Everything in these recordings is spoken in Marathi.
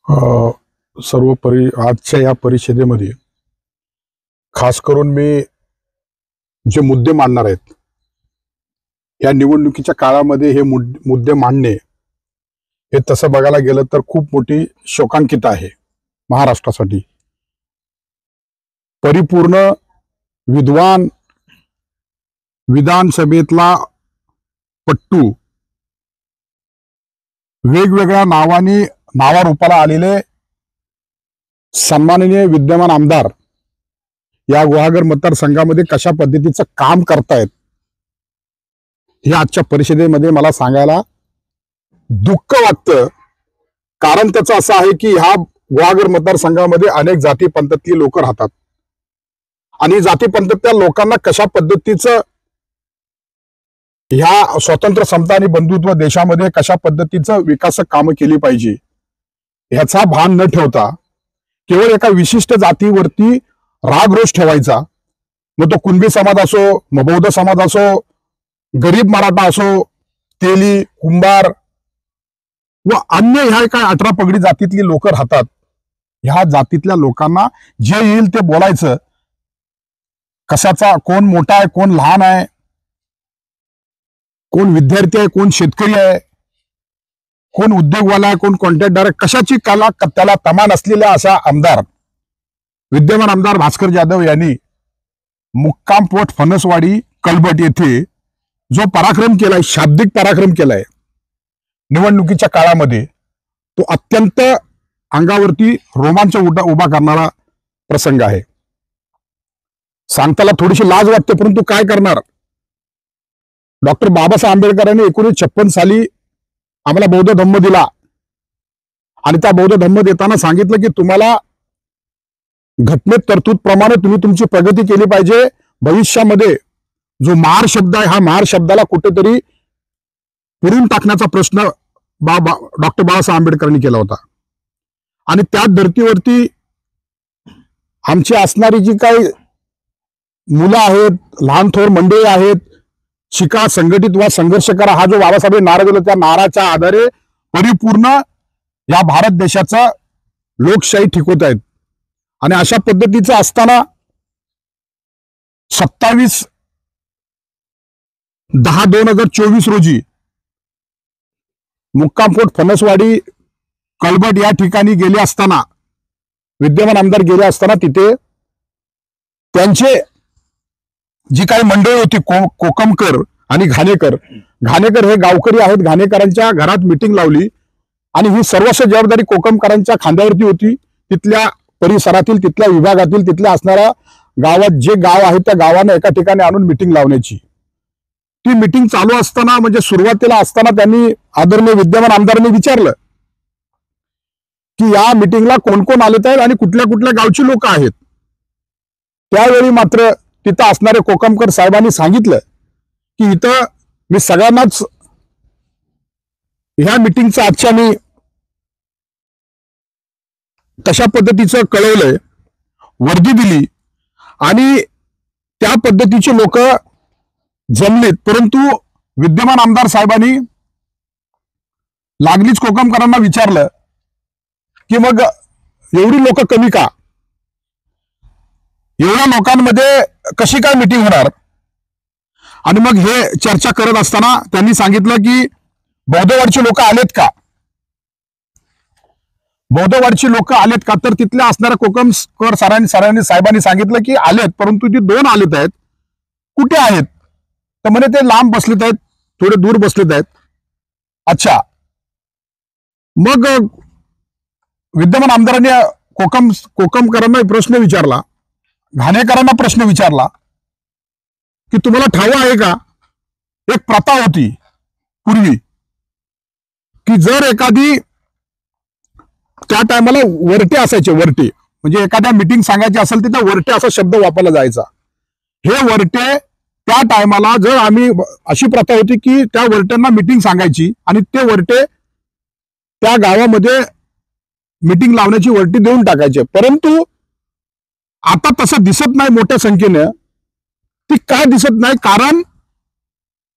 अ, आजच्या या परिषदेमध्ये खास करून मी जे मुद्दे मांडणार आहेत, या निवडणुकीच्या काळामध्ये हे मुद्दे मांडणे हे तसं बघायला गेलं तर खूप मोठी शोकांकित आहे महाराष्ट्रासाठी. परिपूर्ण विद्वान विधानसभेतला पट्टू, वेगवेगळ्या नावारूपाला आलेले सन्माननीय विद्यमान आमदार या गुहागर मतदारसंघामध्ये कशा पद्धतीचं काम करतायत हे आजच्या परिषदेमध्ये मला सांगायला दुःख वाटतं. कारण त्याचं असं आहे की ह्या गुहागर मतदारसंघामध्ये अनेक जाती पंथातली लोक राहतात आणि जाती पंथातल्या लोकांना कशा पद्धतीचं ह्या स्वतंत्र समता आणि बंधुत्व देशामध्ये कशा पद्धतीचं विकासक कामं केली पाहिजे ह्याचा भान न ठेवता केवळ एका विशिष्ट जातीवरती रागरोष ठेवायचा. मग तो कुणबी समाज असो, मग बौद्ध समाज असो, गरीब मराठा असो, तेली, कुंभार व अन्य ह्या काय 18 पगडी जातीतली लोक राहतात. ह्या जातीतल्या लोकांना जे येईल ते बोलायचं. कशाचा कोण मोठा आहे, कोण लहान आहे, कोण विद्यार्थी आहे, कोण शेतकरी आहे, कोण उद्योगवाला आहे, कोण कॉन्ट्रॅक्टर आहे, कशाची त्याला तमा नसलेल्या अशा विद्यमान आमदार भास्कर जाधव यांनी मुक्काम पोट फणसवाडी कलबट येथे जो पराक्रम केलाय, शाब्दिक पराक्रम केलाय निवडणुकीच्या काळामध्ये, तो अत्यंत अंगावरती रोमांच उभा करणारा प्रसंग आहे. सांगताना थोडीशी लाज वाटते, परंतु काय करणार. डॉक्टर बाबासाहेब आंबेडकरांनी 1956 साली आम्हाला बौद्ध धम्म दिला आणि त्या बौद्ध धम्म देताना सांगितलं की तुम्हाला घटनेत तरतूद प्रमाणे तुम्ही तुमची प्रगती केली पाहिजे. भविष्यामध्ये जो महार शब्द आहे, हा महार शब्दाला कुठेतरी पुरून टाकण्याचा प्रश्न डॉक्टर बाबासाहेब आंबेडकरांनी केला होता. आणि त्या धर्तीवरती आमची असणारी जी काही मुलं आहेत, लहान थोर मंडळी आहेत, शिका, संघटित वा संघर्ष करा, हा जो बाबासाहेब नारा दिला, त्या नाराच्या आधारे परिपूर्ण या भारत देशाचा लोकशाही टिकवत आहेत. आणि अशा पद्धतीचं असताना 27/10/2024 रोजी मुक्कामपोट फणसवाडी कलबट या ठिकाणी गेले असताना, विद्यमान आमदार गेले असताना, तिथे त्यांचे जी काही मंडळी होती, कोकमकर आणि घाणेकर हे गावकरी आहेत. घाणेकरांच्या घरात मिटिंग लावली आणि ही सर्वस्व जबाबदारी कोकमकरांच्या खांद्यावरती होती. तिथल्या परिसरातील, तिथल्या विभागातील, तिथल्या असणाऱ्या गावात जे गाव आहे त्या गावानं एका ठिकाणी आणून मिटिंग लावण्याची. ती मिटिंग चालू असताना, म्हणजे सुरुवातीला असताना, त्यांनी आदरणीय विद्यमान आमदारांनी विचारलं की या मिटिंगला कोण कोण आलेत आहेत आणि कुठल्या कुठल्या गावची लोक आहेत. त्यावेळी मात्र तिथं असणारे कोकमकर साहेबांनी सांगितलं की इथं मी सगळ्यांनाच ह्या मिटिंगचं आजच्या मी तशा पद्धतीचं कळवलंय, वर्दी दिली आणि त्या पद्धतीचे लोक जमलेत. परंतु विद्यमान आमदार साहेबांनी लागलीच कोकमकरांना विचारलं की मग एवढी लोक कमी का, एवढ्या लोकांमध्ये कशी काय मिटिंग होणार. आणि मग हे चर्चा करत असताना त्यांनी सांगितलं की बौद्धवाडची लोक आलेत का, बौद्धवाडची लोक आलेत का. तर तिथल्या असणाऱ्या कोकमकर साहेबांनी सांगितलं की आलेत, परंतु ती 2 आलेत आहेत. कुठे आहेत तर म्हणे ते लांब बसलेत आहेत, थोडे दूर बसलेत आहेत. अच्छा, मग विद्यमान आमदारांनी कोकमकरांना प्रश्न विचारला, घाणेकरांना प्रश्न विचारला की तुम्हाला ठाऊक आहे का, एक प्रथा होती पूर्वी की जर एखादी त्या टायमाला वरटे असायचे, वरटे म्हणजे एखाद्या मिटिंग सांगायची असेल तर त्या वरटे असा शब्द वापरला जायचा. हे वरटे त्या टायमाला जर आम्ही, अशी प्रथा होती की त्या वरट्यांना मिटिंग सांगायची आणि ते वरटे त्या गावामध्ये मिटिंग लावण्याची वरटी देऊन टाकायचे. परंतु आता तसं दिसत नाही मोठ्या संख्येनं. ती काय दिसत नाही, कारण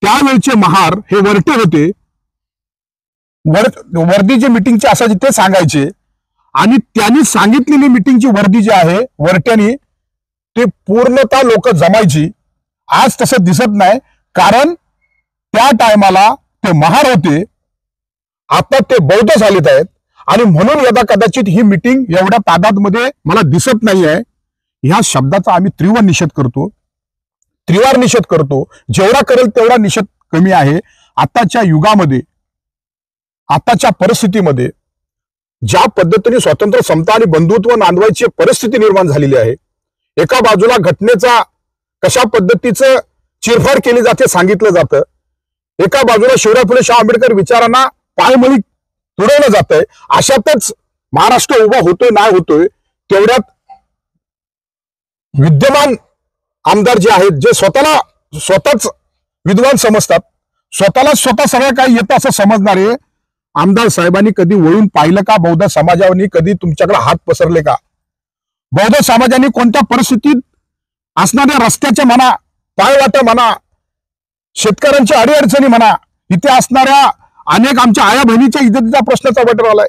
त्यावेळचे महार हे वरटे होते. वर्दी जे मिटिंगचे असायचे ते सांगायचे आणि त्यांनी सांगितलेली मीटिंगची वर्दी जी आहे वरट्यानी ते पूर्णतः लोक जमायची. आज तसं दिसत नाही, कारण त्या टायमाला ते महार होते, आता ते बौद्ध झालेत आहेत आणि म्हणून यदा कदाचित ही मीटिंग एवढ्या तादादमध्ये मला दिसत नाही आहे. ह्या शब्दाचा आम्ही तीव्र निषेध करतो, त्रिवार निषेध करतो. जेवढा करेल तेवढा निषेध कमी आहे. आताच्या युगामध्ये, आताच्या परिस्थितीमध्ये ज्या पद्धतीने स्वातंत्र्य, समता आणि बंधुत्व नांदवायची परिस्थिती निर्माण झालेली आहे, एका बाजूला घटनेचा कशा पद्धतीचं चिरफाड केली जाते सांगितलं जातं, एका बाजूला शिवराय फुले शाह आंबेडकर विचारांना पायमळी तुडवलं जातंय. अशातच महाराष्ट्र उभा होतोय नाही होतोय, तेवढ्यात विद्यमान आमदार जे आहेत, जे स्वतःच विद्वान समजतात, स्वतः सगळं काही येतं असं समजणारे आमदार साहेबांनी कधी वळून पाहिलं का? बौद्ध समाजाने कधी तुमच्याकडे हात पसरले का? बौद्ध समाजाने कोणत्या परिस्थितीत असणाऱ्या रस्त्याच्या म्हणा, पायवाटा म्हणा, शेतकऱ्यांच्या अडीअडचणी म्हणा, इथे असणाऱ्या अनेक आमच्या आया बहिणीच्या इज्जतीचा प्रश्नाचा वटर आलाय,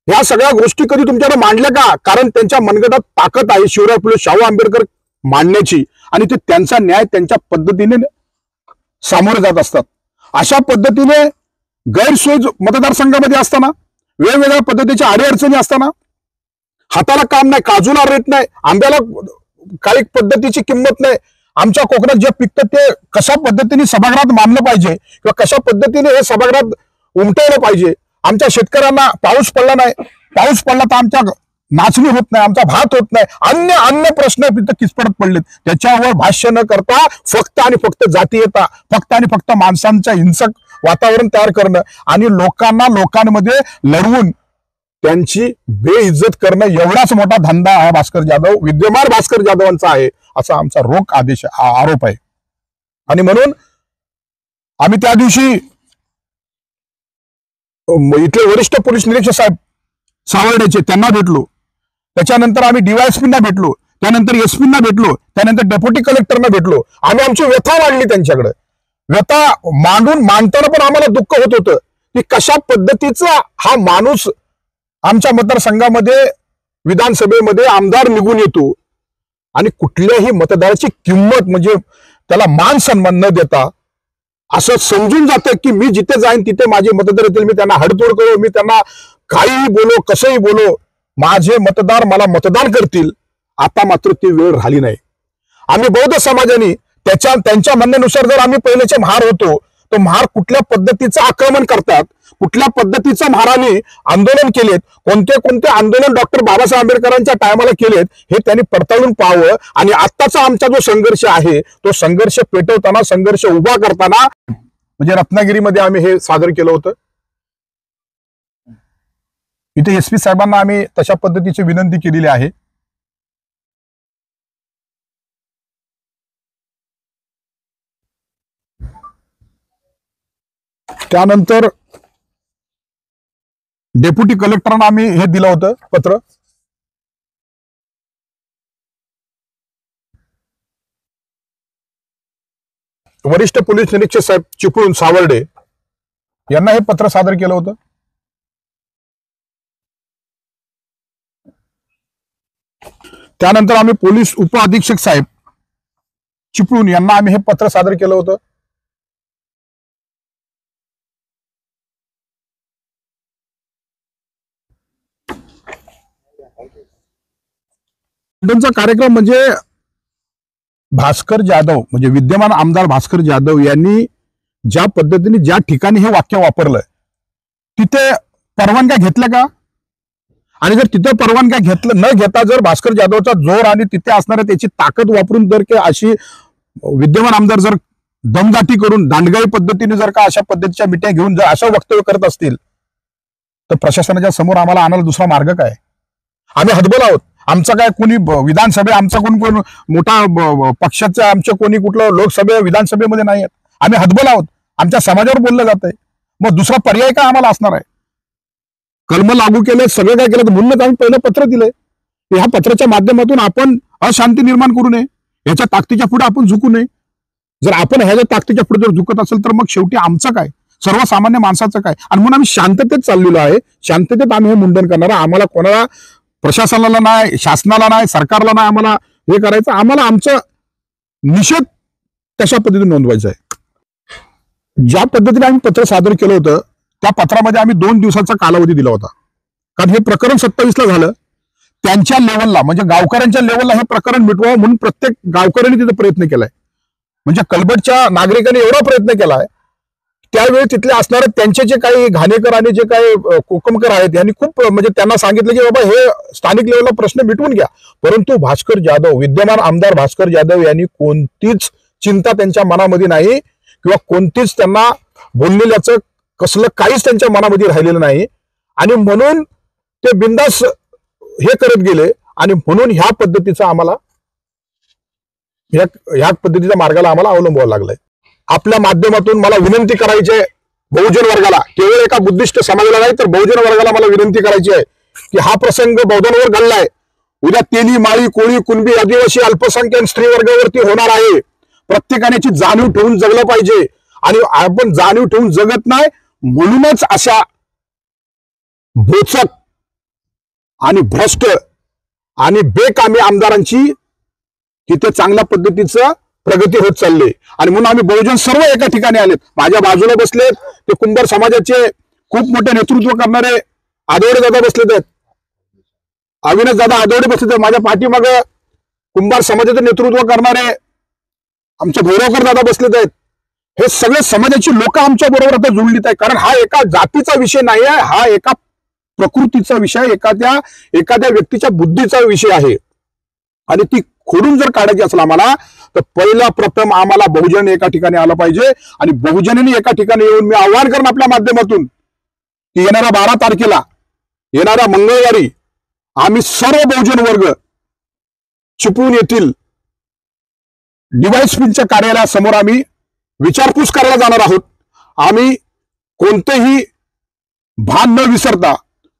या सगळ्या गोष्टी कधी तुमच्याकडे मांडल्या का? कारण त्यांच्या मनगटात ताकद आहे शिवराय फुले शाहू आंबेडकर मांडण्याची, आणि ते त्यांचा न्याय त्यांच्या पद्धतीने सामोरे जात असतात. अशा पद्धतीने गैरसोय मतदारसंघामध्ये असताना, वेगवेगळ्या पद्धतीच्या अडीअडचणी असताना, हाताला काम नाही, काजूला रेट नाही, आंब्याला काही पद्धतीची किंमत नाही, आमच्या कोकणात जे पिकतं ते कशा पद्धतीने सभागृहात मानलं पाहिजे किंवा कशा पद्धतीने हे सभागृहात उमटवलं पाहिजे, आमच्या शेतकऱ्यांना पाऊस पडला नाही, पाऊस पडला तर आमच्या नाचणी होत नाही, आमचा भात होत नाही, अन्य प्रश्न तिथं किचपडत पडलेत. त्याच्यावर भाष्य न करता फक्त आणि फक्त जातीयता, फक्त आणि फक्त माणसांचं हिंसक वातावरण तयार करणं आणि लोकांमध्ये लढवून त्यांची बेइज्जत करणं, एवढाच मोठा धंदा हा भास्कर जाधव, विद्यमान भास्कर जाधवांचा आहे, असा आमचा रोख आरोप आहे. आणि म्हणून आम्ही त्या दिवशी इथले वरिष्ठ पोलीस निरीक्षक साहेब सावर्डेचे त्यांना भेटलो, त्याच्यानंतर आम्ही डीवायएसपींना भेटलो, त्यानंतर एसपींना भेटलो, त्यानंतर डेप्युटी कलेक्टरना भेटलो. आम्ही आमची व्यथा मांडली त्यांच्याकडे. व्यथा मांडताना पण आम्हाला दुःख होत होतं की कशा पद्धतीचा हा माणूस आमच्या मतदारसंघामध्ये विधानसभेमध्ये आमदार निघून येतो आणि कुठल्याही मतदाराची किंमत म्हणजे त्याला मान सन्मान न देता असं समजून जातं की मी जिथे जाईन तिथे माझे मतदार येतील, मी त्यांना हडतोड करू, मी त्यांना काहीही बोलो, कसंही बोलो, माझे मतदार मला मतदान करतील. आता मात्र ती वेळ राहिली नाही. आम्ही बौद्ध समाजाने त्यांच्या म्हणण्यानुसार जर आम्ही पहिलेचे महार होतो तर महार कुठल्या पद्धतीचं आक्रमण करतात, कुठल्या पद्धतीचं महाराने आंदोलन केलेत, कोणते आंदोलन डॉक्टर बाबासाहेब आंबेडकरांच्या टायमाला केलेत, हे त्यांनी पडताळून पाहावं. आणि आत्ताचा आमचा जो संघर्ष आहे तो संघर्ष पेटवताना, संघर्ष उभा करताना, म्हणजे रत्नागिरीमध्ये आम्ही हे सादर केलं होतं. इथे एसपी साहेबांना आम्ही तशा पद्धतीची विनंती केलेली आहे. त्यानंतर डेप्युटी कलेक्टरांना आम्ही हे दिलं होतं पत्र. वरिष्ठ पोलीस निरीक्षक साहेब चिपळूण सावर्डे यांना हे पत्र सादर केलं होतं. त्यानंतर आम्ही पोलीस उपअधीक्षक साहेब चिपळूण यांना आम्ही हे पत्र सादर केलं होतं. त्यांचा कार्यक्रम म्हणजे भास्कर जाधव, म्हणजे विद्यमान आमदार भास्कर जाधव यांनी ज्या पद्धतीने ज्या ठिकाणी हे वाक्य वापरलंय तिथे परवानग्या घेतल्या का? आणि जर तिथे परवानग्या न घेता जर भास्कर जाधवचा जोर आणि तिथे असणाऱ्या त्याची ताकद वापरून जर की अशी विद्यमान आमदार जर दमदाटी करून दांडगाई पद्धतीने जर का अशा पद्धतीच्या मिटिंग घेऊन जर अशा वक्तव्य करत असतील तर प्रशासनाच्या समोर आम्हाला आणायला दुसरा मार्ग काय? आम्ही हतबल आहोत. आमचा काय कोणी विधानसभे, आमचा कोण मोठा पक्षाचं आमच्या कोणी कुठलं लोकसभे विधानसभेमध्ये नाही आहेत. आम्ही हतबल आहोत. आमच्या समाजावर बोललं जात आहे. मग दुसरा पर्याय काय आम्हाला असणार आहे? कलम लागू केले, सगळं काय केलं, तर म्हणूनच आम्ही पहिलं पत्र दिलंय. ह्या पत्राच्या माध्यमातून आपण अशांती निर्माण करू नये, याच्या ताकदीच्या पुढे आपण झुकू नये. जर आपण ह्याच्या ताकदीच्या पुढे जर झुकत असेल तर मग शेवटी आमचं काय? सर्वसामान्य माणसाचं काय? आणि म्हणून आम्ही शांततेत चाललेलो आहे. शांततेत आम्ही हे मुंडन करणार. आम्हाला कोणाला, प्रशासनाला नाही, शासनाला नाही, सरकारला नाही आम्हाला हे करायचं. आम्हाला आमचा निषेध तशा पद्धतीने नोंदवायचा आहे. ज्या पद्धतीने आम्ही पत्र सादर केलं होतं त्या पत्रामध्ये आम्ही 2 दिवसाचा कालावधी दिला होता. कारण हे प्रकरण 27 ला झालं. त्यांच्या लेवलला म्हणजे गावकऱ्यांच्या लेवलला हे प्रकरण मिटवावं म्हणून प्रत्येक गावकऱ्यांनी तिथे प्रयत्न केलाय. म्हणजे कलबटच्या नागरिकांनी एवढा प्रयत्न केलाय. त्यावेळी तिथले असणारे त्यांचे जे काही घाणेकर आणि जे काही कोकमकर आहेत यांनी खूप म्हणजे त्यांना सांगितलं की बाबा हे स्थानिक लेवलला प्रश्न मिटवून घ्या. परंतु भास्कर जाधव, विद्यमान आमदार भास्कर जाधव यांनी कोणतीच चिंता त्यांच्या मनामध्ये नाही किंवा कोणतीच त्यांना बोललेल्याचं कसलं काहीच त्यांच्या मनामध्ये राहिलेलं नाही. आणि म्हणून ते बिंदास हे करत गेले. आणि म्हणून ह्या पद्धतीचा आम्हाला ह्या पद्धतीच्या मार्गाला आम्हाला अवलंबावं लागलंय. आपल्या माध्यमातून मला विनंती करायची आहे बहुजन वर्गाला, केवळ एका बुद्धिस्ट समाजाला नाही तर बहुजन वर्गाला मला विनंती करायची आहे की हा प्रसंग बौद्धांवर घडलाय. उद्या तेली, माळी, कोळी, कुणबी, आदिवासी, अल्पसंख्याक स्त्री वर्गावरती होणार आहे. प्रत्येकाने याची जाणीव ठेवून जगलं पाहिजे. आणि आपण जाणीव ठेवून जगत नाही म्हणूनच अशा बोचक आणि भ्रष्ट आणि बेकामी आमदारांची तिथे चांगल्या पद्धतीचं प्रगती होत चालली. आणि म्हणून आम्ही बहुजन सर्व एका ठिकाणी आलेत. माझ्या बाजूला बसलेत ते कुंभार समाजाचे खूप मोठे नेतृत्व करणारे आदवडे दादा बसलेत आहेत, अविनाश दादा आदवडे बसलेत आहेत. माझ्या पाठीमागे कुंभार समाजाचे नेतृत्व करणारे आमचे भैरवकर दादा बसलेत आहेत. हे सगळे समाजाची लोक आमच्या बरोबर आता जुळलीत आहे. कारण हा एका जातीचा विषय नाही आहे, हा एका प्रकृतीचा विषय, एखाद्या व्यक्तीच्या बुद्धीचा विषय आहे. आणि ती खोडून जर काढायची असेल आम्हाला तर पहिला प्रथम आम्हाला बहुजन एका ठिकाणी आलं पाहिजे. आणि बहुजनांनी एका ठिकाणी येऊन मी आव्हान करेन आपल्या माध्यमातून की येणाऱ्या 12 तारखेला, येणाऱ्या मंगळवारी आम्ही सर्व बहुजन वर्ग चिपळूण येथील डीवायएसपीच्या कार्यालयासमोर आम्ही विचारपूस करायला जाणार आहोत. आम्ही कोणतेही भान न विसरता,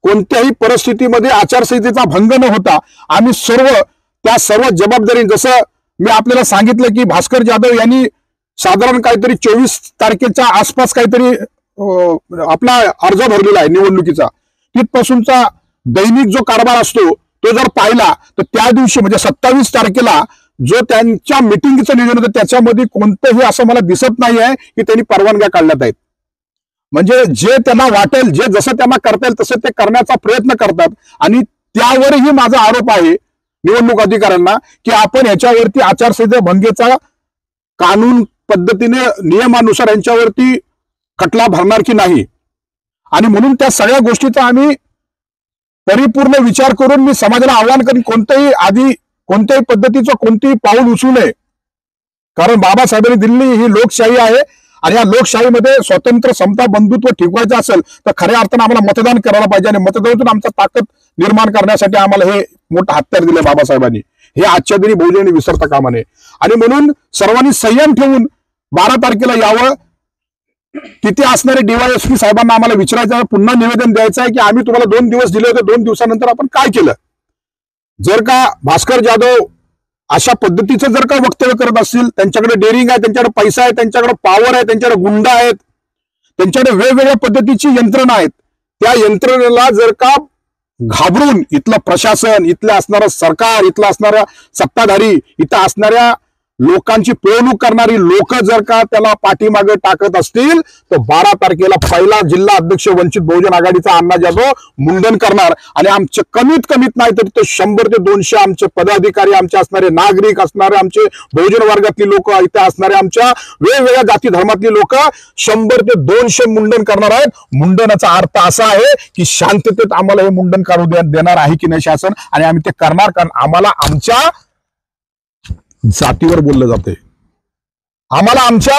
कोणत्याही परिस्थितीमध्ये आचारसंहितेचा भंग न होता आम्ही त्या सर्व जबाबदारी, जसं मी आपल्याला सांगितलं की भास्कर जाधव यांनी साधारण काहीतरी 24 तारखेच्या आसपास काहीतरी आपला अर्ज भरलेला आहे निवडणुकीचा. तिथपासूनचा दैनिक जो कारभार असतो तो जर पाहिला तर त्या दिवशी म्हणजे 27 तारखेला जो त्यांच्या मिटिंगचं नियोजन होतं त्याच्यामध्ये कोणतंही असं मला दिसत नाही आहे की त्यांनी परवानग्या काढल्यात आहेत. म्हणजे जे त्यांना वाटेल, जे जसं त्यांना करता येईल तसं ते करण्याचा प्रयत्न करतात. आणि त्यावरही माझा आरोप आहे निवडणूक अधिकाऱ्यांना की आपण याच्यावरती आचारसंहिता भंगेचा कानून पद्धतीने नियमानुसार यांच्यावरती खटला भरणार की नाही. आणि म्हणून त्या सगळ्या गोष्टीचा आम्ही परिपूर्ण विचार करून मी समाजाला आवाहन करेन कोणत्याही पद्धतीचं कोणतेही पाऊल उचलू नये. कारण बाबासाहेबांनी दिलेली ही लोकशाही आहे. आणि या लोकशाहीमध्ये स्वतंत्र, समता, बंधुत्व टिकवायचं असेल तर खऱ्या अर्थानं आम्हाला मतदान करायला पाहिजे. आणि मतदानातून आमचा ताकद निर्माण करण्यासाठी आम्हाला हे मोठं हत्यार दिलंय बाबासाहेबांनी. हे आजच्या दिनी बहुजनांनी विसरता कामा नये. आणि म्हणून सर्वांनी संयम ठेवून 12 तारखेला यावं. तिथे असणारे डीवायएसपी साहेबांना आम्हाला विचारायचं आहे, पुन्हा निवेदन द्यायचं आहे की आम्ही तुम्हाला 2 दिवस दिले होते, 2 दिवसानंतर आपण काय केलं. जर का भास्कर जाधव अशा पद्धतीचं जर का वक्तव्य करत असतील, त्यांच्याकडे डेअरिंग आहे, त्यांच्याकडे पैसा आहे, त्यांच्याकडे पॉवर आहे, त्यांच्याकडे गुंड आहेत, त्यांच्याकडे वेगवेगळ्या पद्धतीची यंत्रणा आहेत, त्या यंत्रणेला जर का घाबरून इथलं प्रशासन, इथलं असणारं सरकार, इथलं असणाऱ्या सत्ताधारी, इथं असणाऱ्या लोकांची पिळवणूक करणारी लोक जर का त्याला पाठीमागे टाकत असतील तर 12 तारखेला पहिला जिल्हा अध्यक्ष वंचित बहुजन आघाडीचा अण्णा जाधव मुंडन करणार. आणि आमचे कमीत नाही तर ते 100 ते 200 आमचे पदाधिकारी, आमचे असणारे नागरिक, असणारे आमचे बहुजन वर्गातली लोक, इथे असणारे आमच्या वेगवेगळ्या जाती धर्मातली लोक 100 ते 200 मुंडन करणार आहेत. मुंडनाचा अर्थ असा आहे की शांततेत आम्हाला हे मुंडन करू देणार आहे की नाही शासन, आणि आम्ही ते करणार. कारण आम्हाला आमच्या जातीवर बोललं जाते, आम्हाला आमच्या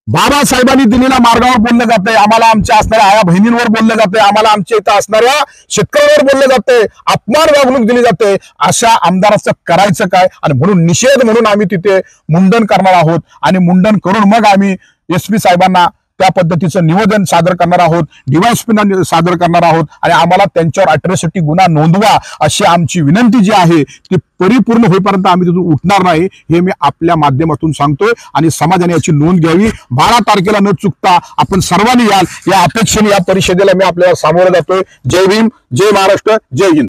बाबासाहेबांनी दिलेल्या मार्गावर बोललं जाते, आम्हाला आमच्या असणाऱ्या आया बहिणींवर बोललं जाते, आम्हाला आमच्या इथं असणाऱ्या शेतकऱ्यांवर बोललं जाते, अपमान वागणूक दिली जाते. अशा आमदाराचं करायचं काय. आणि म्हणून निषेध म्हणून आम्ही तिथे मुंडन करणार आहोत. आणि मुंडन करून मग आम्ही एसपी साहेबांना त्या पद्धतीचं निवेदन सादर करणार आहोत, DYSP सादर करणार आहोत आणि आम्हाला त्यांच्यावर अॅट्रॉसिटी गुन्हा नोंदवा अशी आमची विनंती जी आहे ती परिपूर्ण होईपर्यंत आम्ही तिथून उठणार नाही, हे मी आपल्या माध्यमातून सांगतोय आणि समाजाने याची नोंद घ्यावी. 12 तारखेला न चुकता आपण सर्वांनी याल या अपेक्षेने या परिषदेला मी आपल्याला सामोरं जातोय. जय भीम, जय महाराष्ट्र, जय हिंद.